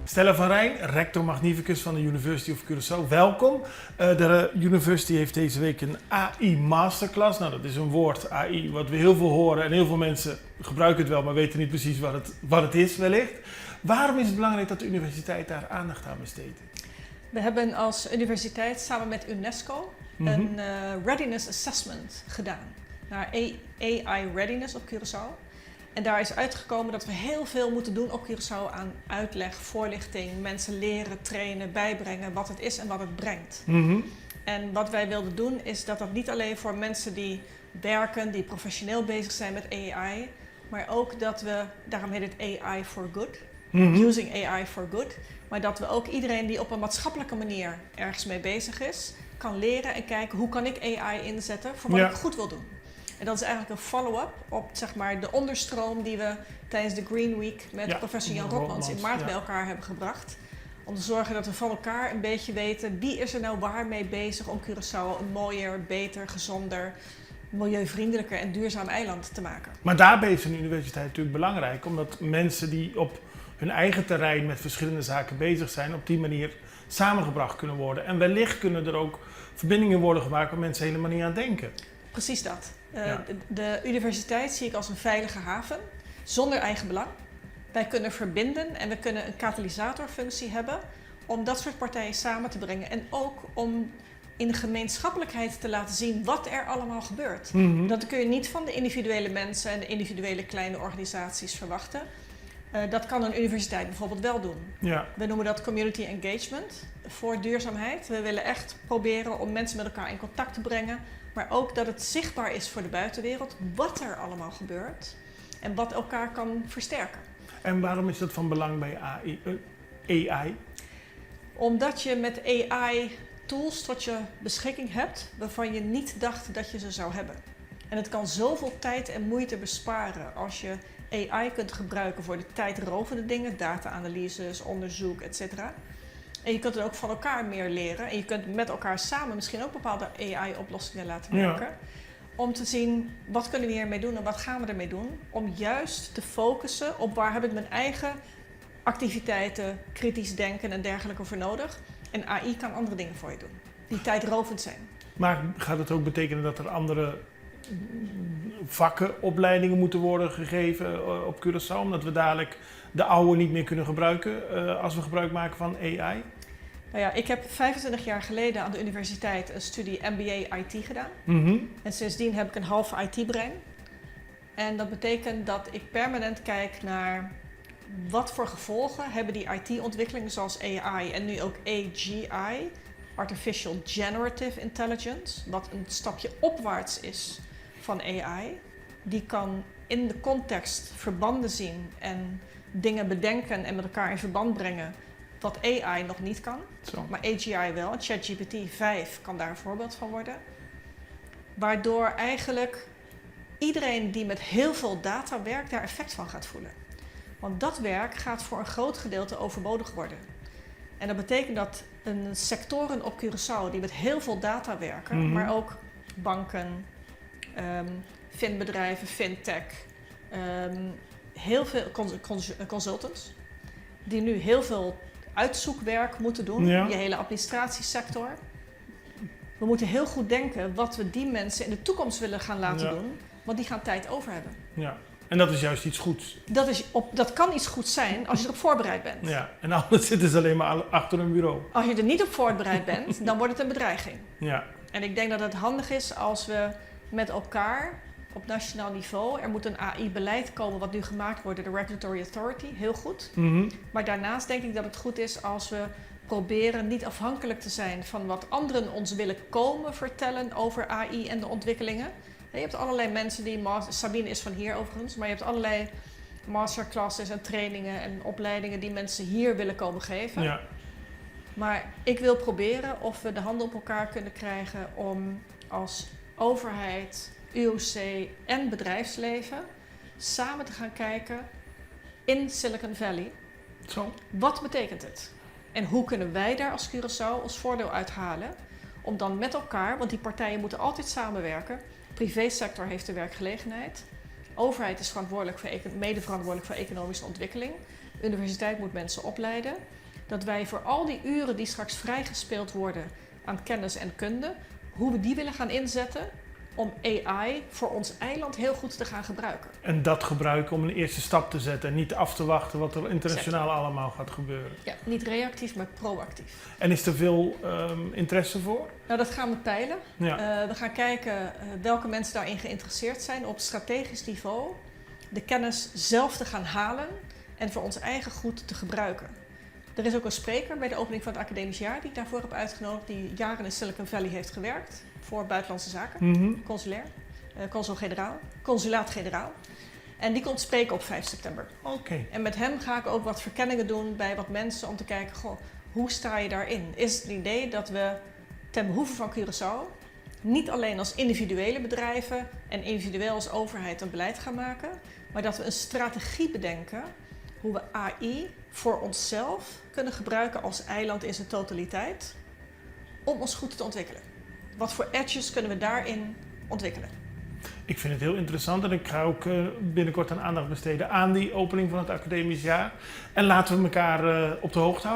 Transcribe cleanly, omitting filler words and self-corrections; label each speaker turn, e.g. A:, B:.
A: Stella van Rijn, rector magnificus van de University of Curaçao. Welkom. De university heeft deze week een AI masterclass. Nou, dat is een woord, AI, wat we heel veel horen en heel veel mensen gebruiken het wel, maar weten niet precies wat het is wellicht. Waarom is het belangrijk dat de universiteit daar aandacht aan besteedt?
B: We hebben als universiteit samen met UNESCO een readiness assessment gedaan naar AI readiness op Curaçao. En daar is uitgekomen dat we heel veel moeten doen op Curaçao aan uitleg, voorlichting, mensen leren, trainen, bijbrengen wat het is en wat het brengt. En wat wij wilden doen is dat niet alleen voor mensen die werken, die professioneel bezig zijn met AI, maar ook dat we, daarom heet het AI for good, using AI for good, maar dat we ook iedereen die op een maatschappelijke manier ergens mee bezig is, kan leren en kijken hoe kan ik AI inzetten voor wat ik goed wil doen. En dat is eigenlijk een follow-up op zeg maar, de onderstroom die we tijdens de Green Week met professor Jan Rotmans in maart bij elkaar hebben gebracht. Om te zorgen dat we van elkaar een beetje weten wie is er nou waar mee bezig om Curaçao een mooier, beter, gezonder, milieuvriendelijker en duurzaam eiland te maken.
A: Maar daarbij is een universiteit natuurlijk belangrijk, omdat mensen die op hun eigen terrein met verschillende zaken bezig zijn, op die manier samengebracht kunnen worden. En wellicht kunnen er ook verbindingen worden gemaakt waar mensen helemaal niet aan denken.
B: Precies dat. De universiteit zie ik als een veilige haven, zonder eigen belang. Wij kunnen verbinden en we kunnen een katalysatorfunctie hebben om dat soort partijen samen te brengen. En ook om in de gemeenschappelijkheid te laten zien wat er allemaal gebeurt. Dat kun je niet van de individuele mensen en de individuele kleine organisaties verwachten. Dat kan een universiteit bijvoorbeeld wel doen. Ja. We noemen dat community engagement voor duurzaamheid. We willen echt proberen om mensen met elkaar in contact te brengen, maar ook dat het zichtbaar is voor de buitenwereld wat er allemaal gebeurt en wat elkaar kan versterken.
A: En waarom is dat van belang bij AI?
B: Omdat je met AI tools tot je beschikking hebt waarvan je niet dacht dat je ze zou hebben. En het kan zoveel tijd en moeite besparen als je AI kunt gebruiken voor de tijdrovende dingen, data-analyses, onderzoek, etc. En je kunt er ook van elkaar meer leren en je kunt met elkaar samen misschien ook bepaalde AI-oplossingen laten werken. Ja. Om te zien wat kunnen we hiermee doen en wat gaan we ermee doen. Om juist te focussen op waar heb ik mijn eigen activiteiten, kritisch denken en dergelijke voor nodig. En AI kan andere dingen voor je doen, die tijdrovend zijn.
A: Maar gaat het ook betekenen dat er andere vakken, opleidingen moeten worden gegeven op Curaçao? Omdat we dadelijk de oude niet meer kunnen gebruiken als we gebruik maken van AI?
B: Nou ja, ik heb 25 jaar geleden aan de universiteit een studie MBA IT gedaan. En sindsdien heb ik een half IT-brein. En dat betekent dat ik permanent kijk naar wat voor gevolgen hebben die IT-ontwikkelingen zoals AI en nu ook AGI, Artificial Generative Intelligence, wat een stapje opwaarts is van AI. Die kan in de context verbanden zien en dingen bedenken en met elkaar in verband brengen wat AI nog niet kan. Maar AGI wel. En ChatGPT 5 kan daar een voorbeeld van worden. Waardoor eigenlijk iedereen die met heel veel data werkt daar effect van gaat voelen. Want dat werk gaat voor een groot gedeelte overbodig worden. En dat betekent dat een sectoren op Curaçao die met heel veel data werken, maar ook banken, finbedrijven, fintech, heel veel consultants, die nu heel veel uitzoekwerk moeten doen, je hele administratiesector. We moeten heel goed denken wat we die mensen in de toekomst willen gaan laten doen, want die gaan tijd over hebben.
A: Ja. En dat is juist iets goeds.
B: Dat kan iets goeds zijn als je erop voorbereid bent.
A: Ja, en anders zitten ze alleen maar achter een bureau.
B: Als je er niet op voorbereid bent, dan wordt het een bedreiging.
A: Ja.
B: En ik denk dat het handig is als we met elkaar op nationaal niveau, er moet een AI-beleid komen wat nu gemaakt wordt door de Regulatory Authority, heel goed. Maar daarnaast denk ik dat het goed is als we proberen niet afhankelijk te zijn van wat anderen ons willen komen vertellen over AI en de ontwikkelingen. Je hebt allerlei mensen die, Sabine is van hier overigens, maar je hebt allerlei masterclasses en trainingen en opleidingen die mensen hier willen komen geven. Ja. Maar ik wil proberen of we de handen op elkaar kunnen krijgen om als overheid, UOC en bedrijfsleven samen te gaan kijken in Silicon Valley. Wat betekent het? En hoe kunnen wij daar als Curaçao ons voordeel uithalen om dan met elkaar, want die partijen moeten altijd samenwerken. Privésector heeft de werkgelegenheid. Overheid is mede verantwoordelijk voor economische ontwikkeling. universiteit moet mensen opleiden. Dat wij voor al die uren die straks vrijgespeeld worden aan kennis en kunde, hoe we die willen gaan inzetten om AI voor ons eiland heel goed te gaan gebruiken.
A: En dat gebruiken om een eerste stap te zetten en niet af te wachten wat er internationaal allemaal gaat gebeuren.
B: Ja, niet reactief, maar proactief.
A: En is er veel interesse voor?
B: Nou, dat gaan we peilen.
A: Ja.
B: We gaan kijken welke mensen daarin geïnteresseerd zijn op strategisch niveau. De kennis zelf te gaan halen en voor ons eigen goed te gebruiken. Er is ook een spreker bij de opening van het academisch jaar die ik daarvoor heb uitgenodigd, die jaren in Silicon Valley heeft gewerkt voor buitenlandse zaken, consulaat-generaal. En die komt spreken op 5 september.
A: Oké.
B: En met hem ga ik ook wat verkenningen doen bij wat mensen om te kijken, goh, hoe sta je daarin? Is het idee dat we ten behoeve van Curaçao niet alleen als individuele bedrijven en individueel als overheid een beleid gaan maken, maar dat we een strategie bedenken hoe we AI voor onszelf kunnen gebruiken als eiland in zijn totaliteit om ons goed te ontwikkelen. Wat voor edges kunnen we daarin ontwikkelen?
A: Ik vind het heel interessant en ik ga ook binnenkort een aandacht besteden aan die opening van het academisch jaar. En laten we elkaar op de hoogte houden.